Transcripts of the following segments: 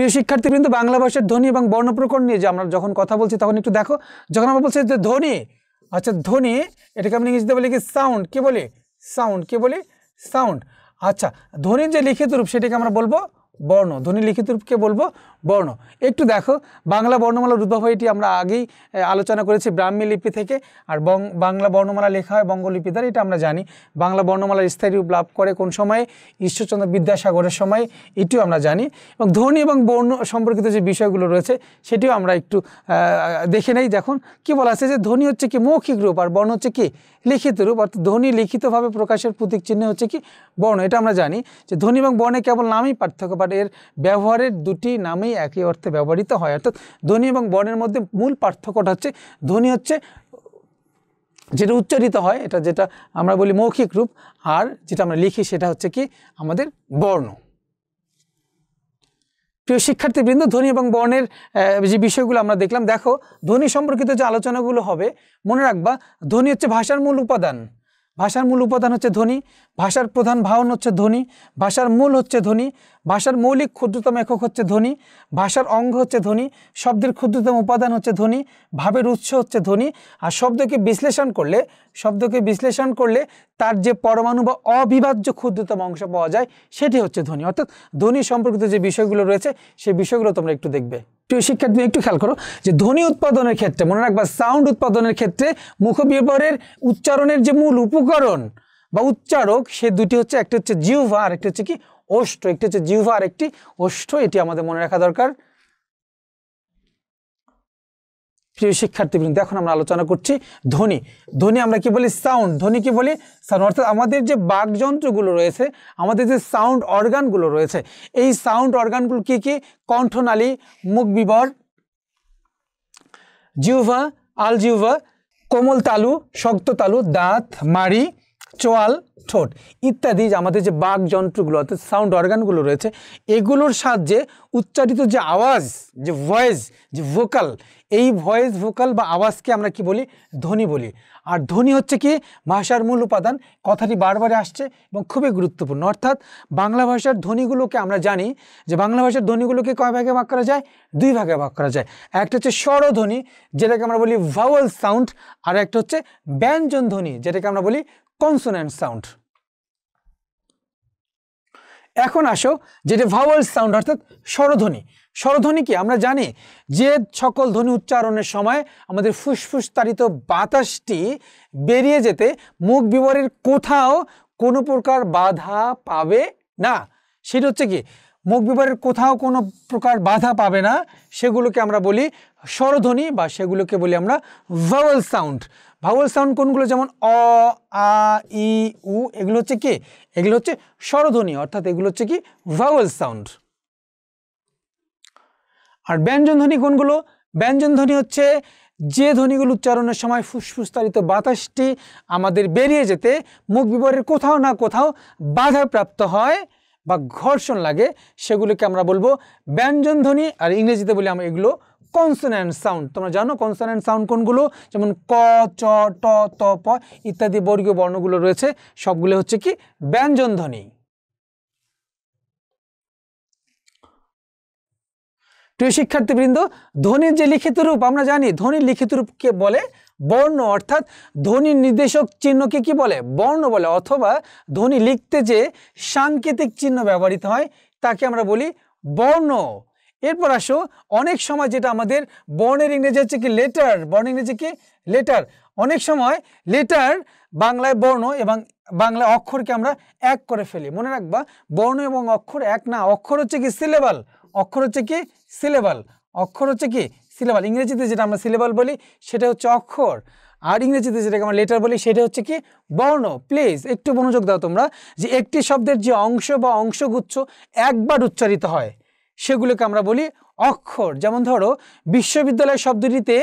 প্রিয় শিক্ষার্থীবৃন্দ, বাংলা ভাষার ধ্বনি এবং বর্ণ প্রকরণ নিয়ে যে আমরা যখন কথা বলছি তখন একটু দেখো, যখন আমরা বলছি যে ধ্বনি, আচ্ছা ধ্বনি এটাকে আমরা ইংরেজিতে বলি কি সাউন্ড, কি বলি সাউন্ড, কি বলি সাউন্ড। আচ্ছা, ধ্বনির যে লিখিত রূপ সেটাকে আমরা বলবো বর্ণ, ধ্বনির লিখিত রূপকে বলবো বর্ণ। একটু দেখো, বাংলা বর্ণমালার উদ্ভব এটি আমরা আগেই আলোচনা করেছি ব্রাহ্মী লিপি থেকে, আর বাংলা বর্ণমালা লেখা হয় বঙ্গলিপি দ্বারা, এটা আমরা জানি। বাংলা বর্ণমালার স্থায়ী রূপ লাভ করে কোন সময়ে? ঈশ্বরচন্দ্র বিদ্যাসাগরের সময়, এটিও আমরা জানি। এবং ধ্বনি এবং বর্ণ সম্পর্কিত যে বিষয়গুলো রয়েছে সেটিও আমরা একটু দেখে নেই। দেখুন কি বলা আছে যে ধ্বনি হচ্ছে কি মৌখিক রূপ আর বর্ণ হচ্ছে কি লিখিত রূপ, অর্থাৎ ধ্বনি লিখিতভাবে প্রকাশের প্রতীক চিহ্ন হচ্ছে কি বর্ণ। এটা আমরা জানি যে ধ্বনি এবং বর্ণে কেবল নামেই পার্থক্য, বাট এর ব্যবহারের দুটি নামেই একই অর্থে ব্যবহৃত হয়। অর্থাৎ ধ্বনি এবং বর্ণের মধ্যে মূল পার্থক্যটা হচ্ছে ধ্বনি হচ্ছে যেটা উচ্চারিত হয়, এটা যেটা আমরা বলি মৌখিক রূপ, আর যেটা আমরা লিখি সেটা হচ্ছে কি আমাদের বর্ণ। প্রিয় শিক্ষার্থীবৃন্দ, ধ্বনি এবং বর্ণের যে বিষয়গুলো আমরা দেখলাম, দেখো ধ্বনি সম্পর্কিত যে আলোচনাগুলো হবে মনে রাখবা, ধ্বনি হচ্ছে ভাষার মূল উপাদান। ভাষার মূল উপাদান হচ্ছে ধ্বনি, ভাষার প্রধান ভাবন হচ্ছে ধ্বনি, ভাষার মূল হচ্ছে ধ্বনি, ভাষার মৌলিক ক্ষুদ্রতম একক হচ্ছে ধ্বনি, ভাষার অঙ্গ হচ্ছে ধ্বনি, শব্দের ক্ষুদ্রতম উপাদান হচ্ছে ধ্বনি, ভাবের উৎস হচ্ছে ধ্বনি। আর শব্দকে বিশ্লেষণ করলে তার যে পরমাণু বা অবিভাজ্য ক্ষুদ্রতম অংশ পাওয়া যায় সেটি হচ্ছে ধ্বনি। অর্থাৎ ধ্বনি সম্পর্কিত যে বিষয়গুলো রয়েছে সেই বিষয়গুলো তোমরা একটু দেখবে। প্রিয় শিক্ষার্থী, একটু খেয়াল করো যে ধ্বনি উৎপাদনের ক্ষেত্রে মনে রাখবা, সাউন্ড উৎপাদনের ক্ষেত্রে মুখবিবরের উচ্চারণের যে মূল উপকরণ বা উচ্চারক সে দুটি হচ্ছে, একটি হচ্ছে জিহ্বা আর একটি হচ্ছে কি ওষ্ঠ। একটি হচ্ছে জিহ্বা আর একটি ওষ্ঠ, এটি আমাদের মনে রাখা দরকার। প্রিয় শিক্ষার্থীবৃন্দ, এখন আমরা আলোচনা করছি ধ্বনি। ধ্বনি আমরা কি বলি? সাউন্ড। ধ্বনি কি বলি? সাউন্ড। অর্থাৎ আমাদের যে বাকযন্ত্রগুলো রয়েছে, আমাদের যে সাউন্ড অর্গানগুলো রয়েছে, এই সাউন্ড অর্গানগুলো কি কি? কণ্ঠনালী, মুখবিবর, জিহ্বা, আলজিহ্বা, কোমল তালু, শক্ত তালু, দাঁত, মাড়ি, চোয়াল, ঠোঁট ইত্যাদি আমাদের যে বাকযন্ত্রগুলো অর্থাৎ সাউন্ড অর্গানগুলো রয়েছে, এগুলোর সাহায্যে উচ্চারিত যে আওয়াজ, যে ভয়েস, যে ভোকাল, এই ভয়েস, ভোকাল বা আওয়াজকে আমরা কি বলি? ধ্বনি বলি। আর ধ্বনি হচ্ছে কি ভাষার মূল উপাদান। কথাটি বারবার আসছে এবং খুবই গুরুত্বপূর্ণ। অর্থাৎ বাংলা ভাষার ধ্বনিগুলোকে আমরা জানি যে বাংলা ভাষার ধ্বনিগুলোকে কয় ভাগে ভাগ করা যায়? দুই ভাগে ভাগ করা যায়। একটা হচ্ছে স্বরধ্বনি, যেটাকে আমরা বলি ভাওয়াল সাউন্ড, আর একটা হচ্ছে ব্যঞ্জন ধ্বনি, যেটাকে আমরা বলি কনসোনেন্ট সাউন্ড। এখন আসো যেটা ভাওয়াল সাউন্ড অর্থাৎ স্বরধ্বনি। স্বরধ্বনি কি? আমরা জানি যে সকল ধ্বনি উচ্চারণের সময় আমাদের ফুসফুস তাড়িত বাতাসটি বেরিয়ে যেতে মুখ বিবরের কোথাও কোনো প্রকার বাধা পাবে না। সেটা হচ্ছে কি মুখ বিবরের কোথাও কোনো প্রকার বাধা পাবে না, সেগুলোকে আমরা বলি স্বরধ্বনি বা সেগুলোকে বলি আমরা ভাওয়াল সাউন্ড। ভাওয়াল সাউন্ড কোনগুলো? যেমন অ, আ, ই, উ, এগুলো হচ্ছে কি? এগুলো হচ্ছে স্বরধ্বনি, অর্থাৎ এগুলো হচ্ছে কি ভাওয়াল সাউন্ড। আর ব্যঞ্জন ধ্বনি কোনগুলো? ব্যঞ্জন ধ্বনি হচ্ছে যে ধ্বনিগুলো উচ্চারণের সময় ফুসফুসতাড়িত বাতাসটি আমাদের বেরিয়ে যেতে মুখ বিবরের কোথাও না কোথাও বাধাপ্রাপ্ত হয় বা ঘর্ষণ লাগে, সেগুলোকে আমরা বলবো ব্যঞ্জন ধ্বনি। আর ইংরেজিতে বলি আমরা এগুলো কনসোনেন্ট সাউন্ড। তোমরা জানো কনসোনেন্ট সাউন্ড কোনগুলো? যেমন ক, চ, ট, ত, প ইত্যাদি বর্গীয় বর্ণগুলো রয়েছে, সবগুলো হচ্ছে কি ব্যঞ্জন ধ্বনি। প্রিয় শিক্ষার্থীবৃন্দ, ধ্বনির যে লিখিত রূপ আমরা জানি, ধ্বনির লিখিত রূপকে বলে বর্ণ, অর্থাৎ ধ্বনির নির্দেশক চিহ্নকে কি বলে? বর্ণ বলে। অথবা ধ্বনি লিখতে যে সাংকেতিক চিহ্ন ব্যবহৃত হয় তাকে আমরা বলি বর্ণ। এরপর আসো, অনেক সময় যেটা আমাদের বর্ণের ইংরেজি হচ্ছে কি লেটার, বর্ণ ইংরেজি কি লেটার। অনেক সময় লেটার বাংলায় বর্ণ এবং বাংলা অক্ষরকে আমরা এক করে ফেলি। মনে রাখবা, বর্ণ এবং অক্ষর এক না, অক্ষর হচ্ছে কি সিলেবাল, অক্ষর হচ্ছে কি সিলেবাল, অক্ষর হচ্ছে কি সিলেবাল। ইংরেজিতে যেটা আমরা সিলেবাল বলি সেটা হচ্ছে অক্ষর, আর ইংরেজিতে যেটাকে আমরা লেটার বলি সেটা হচ্ছে কি বর্ণ। প্লিজ একটু মনোযোগ দাও তোমরা, যে একটি শব্দের যে অংশ বা অংশগুচ্ছ একবার উচ্চারিত হয় সেগুলোকে আমরা বলি অক্ষর। যেমন ধরো বিশ্ববিদ্যালয় শব্দটিতে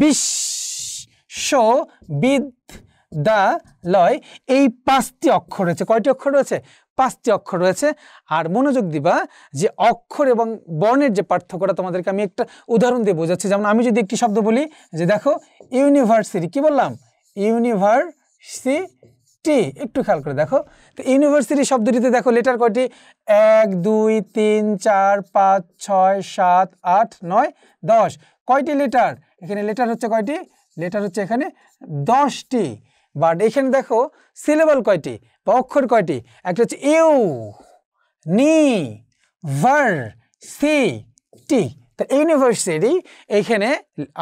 বিশ্ববিদ্যালয়, এই 5টি অক্ষর রয়েছে। কয়টি অক্ষর রয়েছে? 5টি অক্ষর রয়েছে। আর মনোযোগ দিবা যে অক্ষর এবং বর্ণের যে পার্থক্যটা তোমাদেরকে আমি একটা উদাহরণ দিয়ে বোঝাচ্ছি। যেমন আমি যদি একটি শব্দ বলি যে দেখো ইউনিভার্সিটি, কি বললাম? ইউনিভার্সিটি। 5টি। একটু খেয়াল করে দেখো, তো ইউনিভার্সিটি শব্দটিতে দেখো লেটার কয়টি? 1 2 3 4 5 6 7 8 9 10। কয়টি লেটার? এখানে লেটার হচ্ছে কয়টি? লেটার হচ্ছে এখানে 10টি। বাট এখানে দেখো সিলেবল কয়টি বা অক্ষর কয়টি? একটা হচ্ছে ইউ, নি, ভার, সি, টি। তো ইউনিভার্সিটি এখানে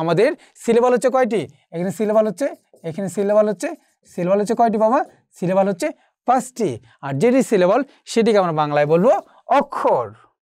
আমাদের সিলেবল হচ্ছে কয়টি? এখানে সিলেবল হচ্ছে সিলেবল হচ্ছে কয়টি বাবা? সিলেবল হচ্ছে 5টি। আর যেটি সিলেবল সেটিকে আমরা বাংলায় বলবো অক্ষর।